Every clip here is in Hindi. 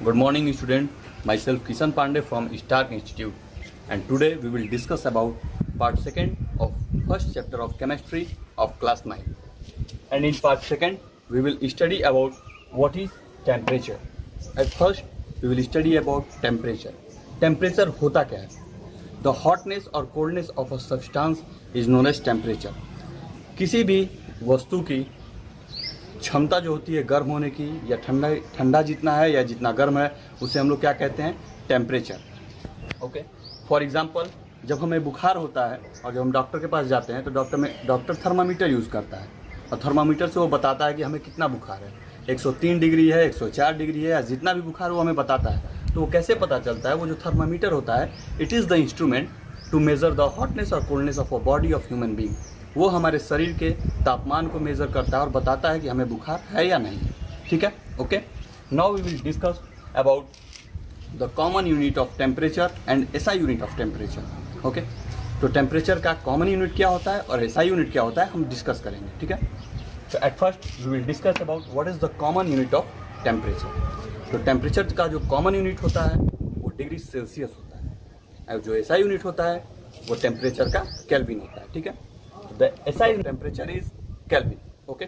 Good morning, student. Myself Kishan Pandey from Stark Institute, and today we will discuss about part 2nd of first chapter of chemistry of class 9. And in part 2nd, we will study about what is temperature. At first, we will study about temperature. Temperature होता क्या है? The hotness or coldness of a substance is known as temperature. किसी भी वस्तु की क्षमता जो होती है गर्म होने की या ठंडा जितना है या जितना गर्म है उसे हम लोग क्या कहते हैं? टेम्परेचर. ओके. फॉर एग्जांपल, जब हमें बुखार होता है और जब हम डॉक्टर के पास जाते हैं तो डॉक्टर थर्मामीटर यूज़ करता है और थर्मामीटर से वो बताता है कि हमें कितना बुखार है. 103 डिग्री है, 104 डिग्री है, या जितना भी बुखार वो हमें बताता है. तो वो कैसे पता चलता है? वो जो थर्मामीटर होता है, it is the instrument to measure the hotness और coldness of a body of human being. वो हमारे शरीर के तापमान को मेज़र करता है और बताता है कि हमें बुखार है या नहीं. ठीक है. Okay. Now we will discuss about the common unit of temperature and SI unit of temperature. Okay. तो टेम्परेचर का कॉमन यूनिट क्या होता है और एसआई यूनिट क्या होता है हम डिस्कस करेंगे. ठीक है. तो at first we will discuss about what is the common unit of temperature. तो टेम्परेचर का जो कॉमन यूनिट होता है वो डिग्री सेल्सियस होता है और जो एसआई यूनिट होता है वो टेम्परेचर का केल्विन होता है. ठीक है. The SI temperature is Kelvin. Okay.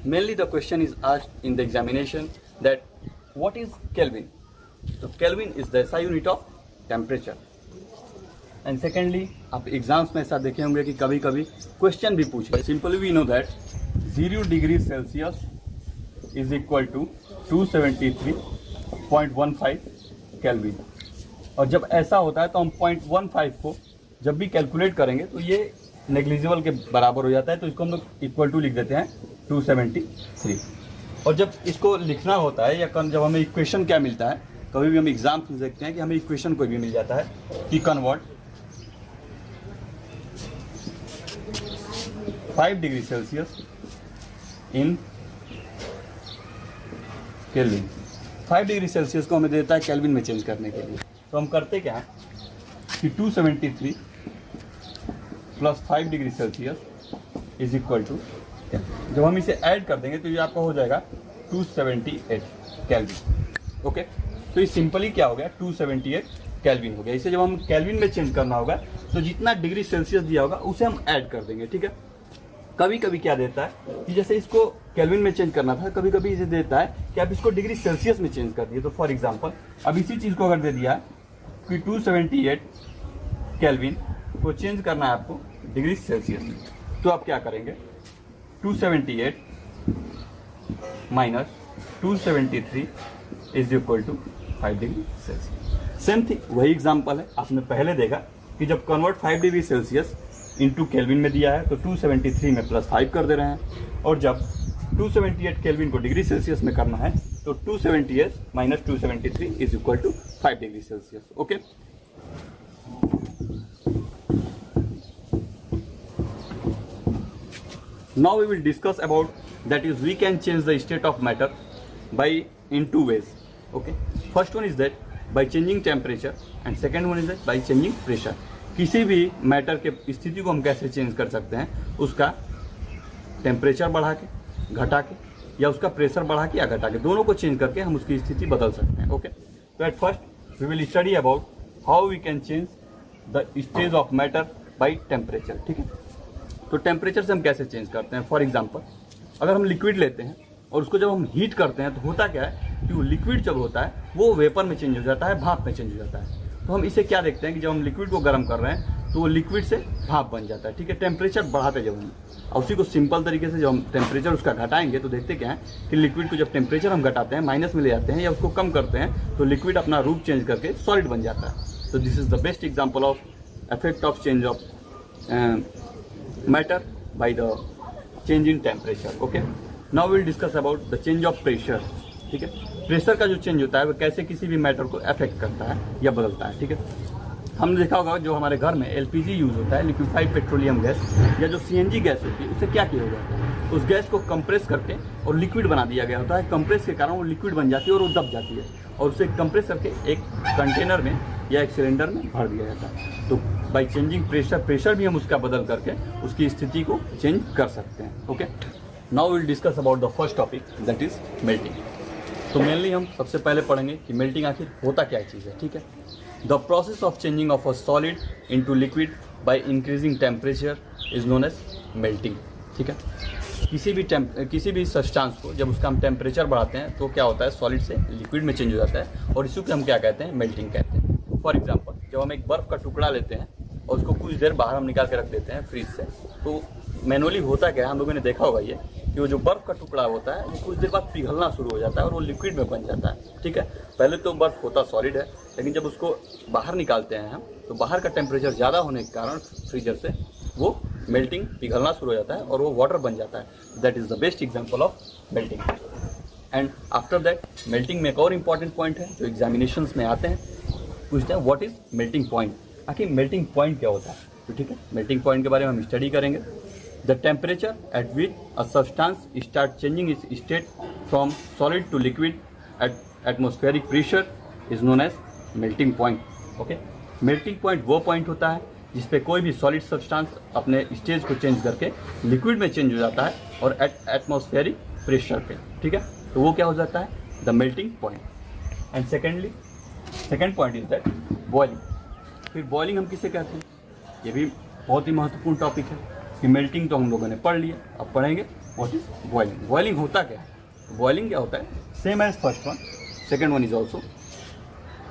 Mainly the question is asked in the examination that what is Kelvin? So Kelvin is the SI unit of temperature. And secondly, आप एग्जाम्स में ऐसा देखे होंगे कि कभी कभी क्वेश्चन भी पूछे. Simply we know that 0 degree Celsius is equal to 273.15 Kelvin. और जब ऐसा होता है तो हम 0.15 को जब भी कैलकुलेट करेंगे तो ये नेग्लिजिबल के बराबर हो जाता है. तो इसको हम लोग इक्वल टू लिख देते हैं 273. और जब इसको लिखना होता है या जब हमें इक्वेशन क्या मिलता है, कभी भी हम एग्जाम में देखते हैं कि हमें इक्वेशन कोई भी मिल जाता है कि convert 5 degree Celsius in kelvin. 5 degree Celsius को हमें देता है केल्विन में चेंज करने के लिए. तो हम करते क्या है कि 273 plus 5 degree Celsius is equal to, जब हम इसे ऐड कर देंगे तो ये आपका हो जाएगा 278 केल्विन. ओके. तो ये सिंपली क्या हो गया? 278 केल्विन हो गया. इसे जब हम केल्विन में चेंज करना होगा तो जितना डिग्री सेल्सियस दिया होगा उसे हम ऐड कर देंगे. ठीक है. कभी कभी क्या देता है कि जैसे इसको केल्विन में चेंज करना था, कभी कभी इसे देता है कि आप इसको डिग्री सेल्सियस में चेंज कर दिए. तो फॉर एग्जाम्पल अब इसी चीज़ को अगर दे दिया कि 278 केल्विन को चेंज करना है आपको डिग्री सेल्सियस में, तो आप क्या करेंगे? 278 minus 273 is equal to 5 degree Celsius. Same thing, वही एग्जांपल है. आपने पहले देखा कि जब convert 5 degree Celsius into kelvin में दिया है तो 273 में प्लस 5 कर दे रहे हैं, और जब 278 केल्विन को डिग्री सेल्सियस में करना है तो 278 minus 273 is equal to 5 degree Celsius. Okay. Now we will discuss about that is we can change the state of matter by in two ways. Okay. First one is that by changing temperature and second one is that by changing pressure. किसी भी मैटर के स्थिति को हम कैसे चेंज कर सकते हैं? उसका टेम्परेचर बढ़ा के, घटा के, या उसका प्रेशर बढ़ा के या घटा के, दोनों को चेंज करके हम उसकी स्थिति बदल सकते हैं. ओके. तो at first we will study about how we can change the stage of matter by temperature. ठीक है. तो टेम्परेचर से हम कैसे चेंज करते हैं? फॉर एग्जांपल, अगर हम लिक्विड लेते हैं और उसको जब हम हीट करते हैं तो होता क्या है कि वो लिक्विड जब होता है वो वेपर में चेंज हो जाता है, भाप में चेंज हो जाता है. तो हम इसे क्या देखते हैं कि जब हम लिक्विड को गर्म कर रहे हैं तो वो लिक्विड से भाप बन जाता है. ठीक है. टेम्परेचर बढ़ाते जब हम, और उसी को सिंपल तरीके से जब हम टेम्परेचर उसका घटाएंगे तो देखते क्या है कि लिक्विड को जब टेम्परेचर हम घटाते हैं, माइनस में ले जाते हैं या उसको कम करते हैं, तो लिक्विड अपना रूप चेंज करके सॉलिड बन जाता है. तो this is the best example of effect of change of matter by the change in temperature. Okay. Now we will discuss about the change of pressure. ठीक है. प्रेशर का जो चेंज होता है वो कैसे किसी भी मैटर को अफेक्ट करता है या बदलता है. ठीक है. हमने देखा होगा जो हमारे घर में एलपीजी यूज होता है, लिक्विफाइड पेट्रोलियम गैस, या जो सीएनजी गैस होती है, उससे क्या किया जाता है? उस गैस को कंप्रेस करके और लिक्विड बना दिया गया होता है. कंप्रेस के कारण वो लिक्विड बन जाती है और वो दब जाती है, और उसे कंप्रेस करके एक कंटेनर में या एक सिलेंडर में भर दिया जाता है. तो बाई चेंजिंग प्रेशर भी हम उसका बदल करके उसकी स्थिति को चेंज कर सकते हैं. Okay. Now will discuss about the first topic that is melting. तो मेनली हम सबसे पहले पढ़ेंगे कि मेल्टिंग आखिर होता क्या चीज़ है, ठीक है। The process of changing of a solid into liquid by increasing temperature is known as melting, ठीक है। किसी भी सब्सटेंस को जब उसका हम टेम्परेचर बढ़ाते हैं तो क्या होता है, सॉलिड से लिक्विड में चेंज हो जाता है और इसी को हम क्या कहते हैं, मेल्टिंग कहते हैं। फॉर एग्जांपल, जब हम एक बर्फ़ का टुकड़ा लेते हैं और उसको कुछ देर बाहर हम निकाल के रख देते हैं फ्रिज से, तो मैनुअली होता क्या है, हम लोगों ने देखा होगा ये कि वो जो बर्फ़ का टुकड़ा होता है वो कुछ देर बाद पिघलना शुरू हो जाता है और वो लिक्विड में बन जाता है, ठीक है। पहले तो बर्फ़ होता सॉलिड है, लेकिन जब उसको बाहर निकालते हैं हम तो बाहर का टेम्परेचर ज़्यादा होने के कारण फ्रीजर से वो मेल्टिंग पिघलना शुरू हो जाता है और वो वाटर बन जाता है। That is the best example of melting. And after that melting में एक और इम्पॉर्टेंट पॉइंट है जो एग्जामिनेशंस में आते हैं, पूछते हैं व्हाट इज़ मेल्टिंग पॉइंट, आखिर मेल्टिंग पॉइंट क्या होता है। तो ठीक है, मेल्टिंग पॉइंट के बारे में हम स्टडी करेंगे। The temperature at which a substance start changing its state from solid to liquid at atmospheric pressure is known as melting point. Okay, melting point वो पॉइंट होता है जिस पे कोई भी सॉलिड सब्सटेंस अपने स्टेज को चेंज करके लिक्विड में चेंज हो जाता है और एट एटमॉस्फेरिक प्रेशर पे, ठीक है। तो वो क्या हो जाता है, the melting point. And second point is that boiling. फिर बॉइलिंग हम किसे कहते हैं, ये भी बहुत ही महत्वपूर्ण टॉपिक है कि मेल्टिंग तो हम लोगों ने पढ़ लिया, अब पढ़ेंगे व्हाट इज बॉइलिंग। बॉइलिंग होता क्या है, बॉइलिंग क्या होता है, same as first one, second one is also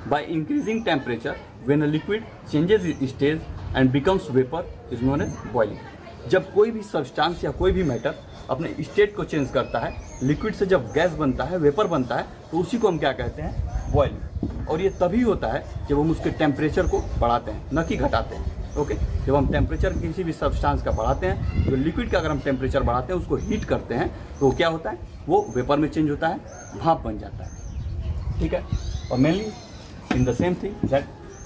by increasing temperature when a liquid changes its stage and becomes vapour is known as boiling. जब कोई भी सब्सटेंस या कोई भी मैटर अपने स्टेट को चेंज करता है, लिक्विड से जब गैस बनता है, वेपर बनता है, तो उसी को हम क्या कहते हैं, बॉइलिंग। और ये तभी होता है जब हम उसके टेम्परेचर को बढ़ाते हैं, न कि घटाते हैं। ओके, जब हम टेम्परेचर किसी भी सब्सटेंस का बढ़ाते हैं, तो लिक्विड का अगर हम टेम्परेचर बढ़ाते हैं, उसको हीट करते हैं, तो क्या होता है, वो वेपर में चेंज होता है, भाप बन जाता है, ठीक है। और mainly in the same thing that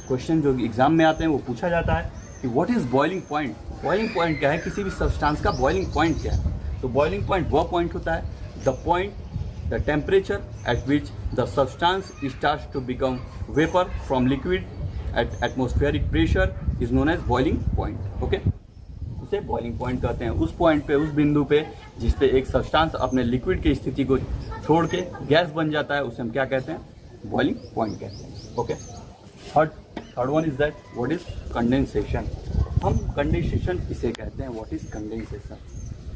question जो एग्जाम में आते हैं वो पूछा जाता है कि what is boiling point. Boiling point क्या है, किसी भी सब्सटेंस का बॉइलिंग पॉइंट क्या है। तो बॉइलिंग पॉइंट वो पॉइंट होता है the point the temperature at which the substance starts to become vapour from liquid at atmospheric pressure is known as boiling point. Okay, उसे बॉइलिंग पॉइंट कहते हैं उस पॉइंट पे, उस बिंदु पे जिस पे एक सब्सटेंस अपने लिक्विड की स्थिति को छोड़ के गैस बन जाता है, उसे हम क्या कहते हैं, बॉइलिंग पॉइंट कहते हैं। Okay, third one is that what is condensation. हम कंडेंसेशन किसे कहते हैं, व्हाट इज कंडेंसेशन।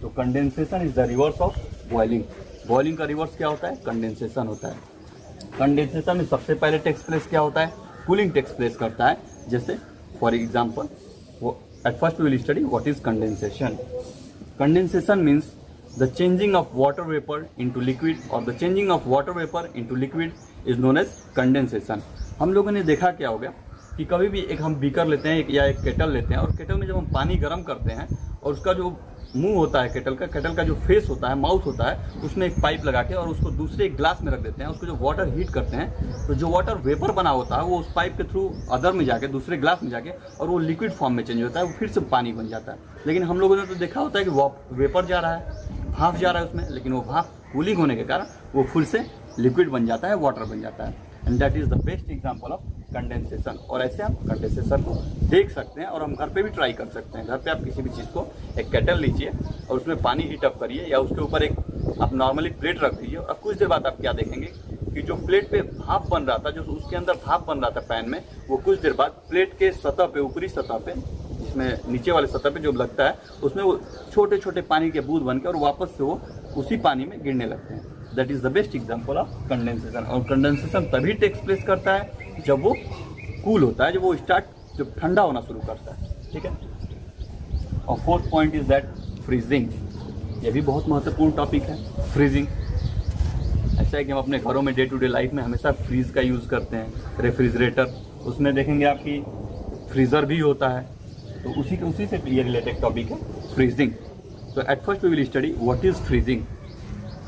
तो condensation is the reverse of boiling. Boiling का रिवर्स क्या होता है, कंडेंसेशन होता है। कंडेंसेशन में सबसे पहले टेक्स प्लेस क्या होता है, कूलिंग टेक्स प्लेस करता है। जैसे for example, at first we will study what is condensation. Condensation means the changing of water vapour into liquid और the changing of water vapour into liquid is known as condensation. हम लोगों ने देखा क्या हो गया कि कभी भी एक हम बीकर लेते हैं या एक केटल लेते हैं और केटल में जब हम पानी गर्म करते हैं और उसका जो मुंह होता है केटल का जो फेस होता है, माउथ होता है, उसमें एक पाइप लगा के और उसको दूसरे एक ग्लास में रख देते हैं। उसको जो वाटर हीट करते हैं तो जो वाटर वेपर बना होता है वो उस पाइप के थ्रू अदर में जाके, दूसरे ग्लास में जाके, और वो लिक्विड फॉर्म में चेंज होता है, वो फिर से पानी बन जाता है। लेकिन हम लोगों ने तो देखा होता है कि वेपर जा रहा है, भाप जा रहा है उसमें, लेकिन वो भाप कूलिंग होने के कारण वो फिर से लिक्विड बन जाता है, वाटर बन जाता है। And that is the best example of condensation. और ऐसे हम कंडेंसेशन को देख सकते हैं और हम घर पे भी ट्राई कर सकते हैं। घर पे आप किसी भी चीज़ को, एक केटल लीजिए और उसमें पानी हीट अप करिए या उसके ऊपर एक आप नॉर्मली प्लेट रख दीजिए और कुछ देर बाद आप क्या देखेंगे कि जो प्लेट पे भाप बन रहा था, जो उसके अंदर भाप बन रहा था पैन में, वो कुछ देर बाद प्लेट के सतह पे, ऊपरी सतह पे, जिसमें नीचे वाले सतह पे जो लगता है, उसमें वो छोटे छोटे पानी के बूंद बनकर और वापस से वो उसी पानी में गिरने लगते हैं। That is the best example of condensation. और कंडेंसेशन तभी टेक्स प्लेस करता है जब वो कूल होता है, जब ठंडा होना शुरू करता है, ठीक है। और fourth point is that freezing. ये भी बहुत महत्वपूर्ण टॉपिक है, फ्रीजिंग। ऐसा है कि हम अपने घरों में डे टू डे लाइफ में हमेशा फ्रीज का यूज़ करते हैं। रेफ्रिजरेटर, उसमें देखेंगे आपकी फ्रीज़र भी होता है, तो उसी से ये रिलेटेड टॉपिक है फ्रीजिंग। तो at first we will study what is freezing.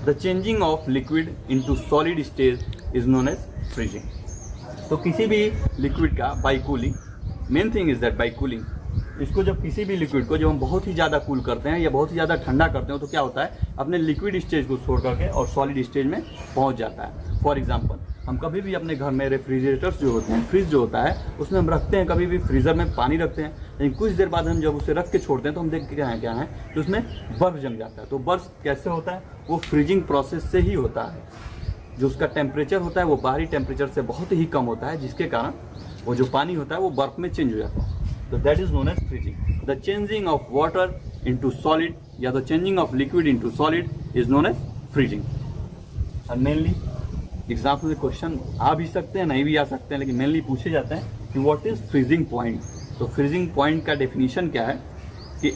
The changing of liquid into solid stage is known as freezing. तो किसी भी लिक्विड का by cooling, main thing is that by cooling, इसको जब किसी भी लिक्विड को जब हम बहुत ही ज़्यादा कूल करते हैं या बहुत ही ज़्यादा ठंडा करते हैं तो क्या होता है, अपने लिक्विड स्टेज को छोड़ करके और सॉलिड स्टेज में पहुंच जाता है। फॉर एग्जांपल, हम कभी भी अपने घर में रेफ्रिजरेटर्स जो होते हैं, फ्रिज जो होता है, उसमें हम रखते हैं, कभी भी फ्रीज़र में पानी रखते हैं, लेकिन कुछ देर बाद हम जब उसे रख के छोड़ते हैं तो हम देखते क्या है कि उसमें बर्फ़ जम जाता है। तो बर्फ़ कैसे होता है, वो फ्रीजिंग प्रोसेस से ही होता है। जो उसका टेम्परेचर होता है वो बाहरी टेम्परेचर से बहुत ही कम होता है, जिसके कारण वो जो पानी होता है वो बर्फ में चेंज हो जाता है। तो that is known as freezing. The changing of water into solid या the changing of liquid into solid is known as freezing. और मेनली एग्जाम्पल में क्वेश्चन आ भी सकते हैं, नहीं भी आ सकते हैं, लेकिन मेनली पूछे जाते हैं कि व्हाट इज फ्रीजिंग पॉइंट। तो फ्रीजिंग पॉइंट का डेफिनेशन क्या है कि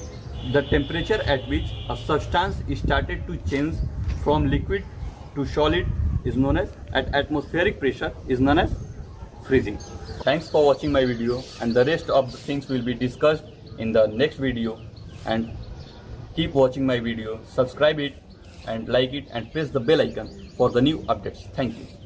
the temperature at which a substance started to change from liquid to solid is known as at atmospheric pressure is known as freezing. Thanks for watching my video, and the rest of the things will be discussed in the next video. And keep watching my video, subscribe it and like it, and press the bell icon for the new updates. Thank you.